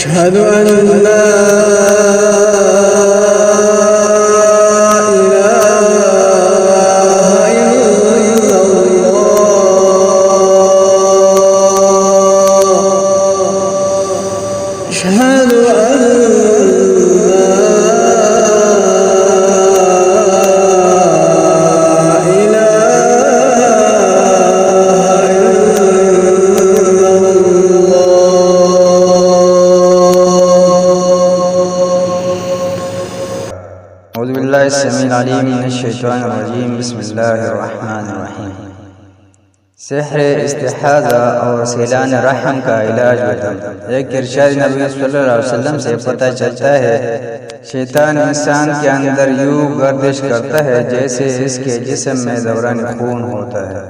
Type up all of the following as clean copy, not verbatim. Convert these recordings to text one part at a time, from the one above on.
अशहदु अन ला बिस्मिल्लाहिर्रहमानिर्रहीम। सेहर इस्तिहाज़ा और सीलान रहम का इलाज बदम। एक इरशाद नबी सल्लल्लाहु अलैहि वसल्लम से पता चलता है, शैतान इंसान के अंदर यूं गर्दिश करता है जैसे इसके जिस्म में दौरान खून होता है।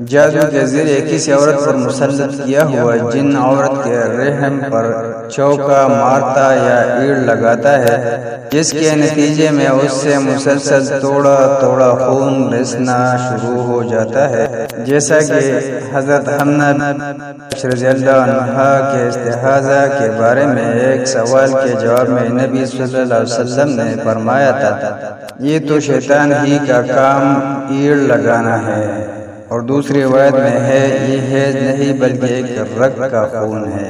जादू के जरिए किसी औरत पर मुसल्लत किया हुआ जिन औरत के रहम पर चौका मारता या ईड़ लगाता है, जिसके नतीजे में उससे मुसलसल थोड़ा थोड़ा खून रिसना शुरू हो जाता है। जैसा कि हजरत हन्ना रज़ियल्लाहु अन्हा के इस्तिहाज़ा के बारे में एक सवाल के जवाब में नबी सल्लल्लाहु अलैहि वसल्लम ने फरमाया था, ये तो शैतान ही का काम ईड़ लगाना है। और दूसरी रिवायत में है, ये हैज नहीं बल्कि एक रग का खून है।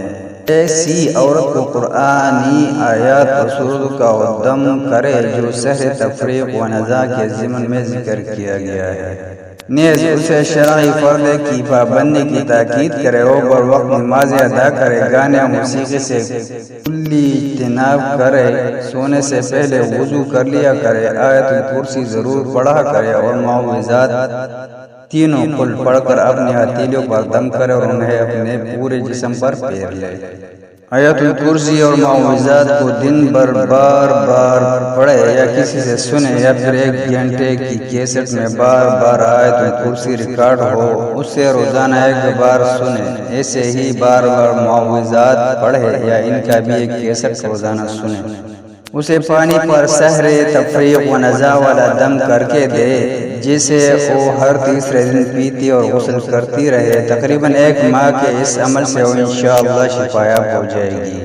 ऐसी औरत को कुरानी आयत और सूरत का उद्दम करे जो सहर तफरीक व नज़ा के ज़िमन में जिक्र किया गया है। नेज़ उसे शरई फ़र्ज़ की पाबंदी की ताकीद करे और बर वक्त नमाज़ अदा करे, गाने और मौसीक़ी से कुल्ली इज्तिनाब करे, सोने से पहले वुज़ू कर लिया करे, आयतुल कुर्सी ज़रूर पढ़ा करे और मुअव्विज़ात तीनों कुल पढ़कर अपने हथेलियों पर दम करे और उन्हें अपने पूरे जिस्म पर फेर ले। आयतुल कुर्सी और मुअव्विज़ात को दिन भर बार बार पढ़े या किसी से सुने, या फिर 1 घंटे की कैसेट में बार बार आयतुल कुर्सी रिकॉर्ड हो, उससे रोजाना 1 बार सुने। ऐसे ही बार बार मुअव्विज़ात पढ़े या इनका भी एक कैसेट रोजाना सुने। उसे पानी पर सहर तफरीक व नज़ा वाला दम करके दे, जिसे वो हर तीसरे दिन पीती और गुस्ल करती रहे। तकरीबन 1 माह के इस अमल से वो इंशाअल्लाह शिफायाब हो जाएगी।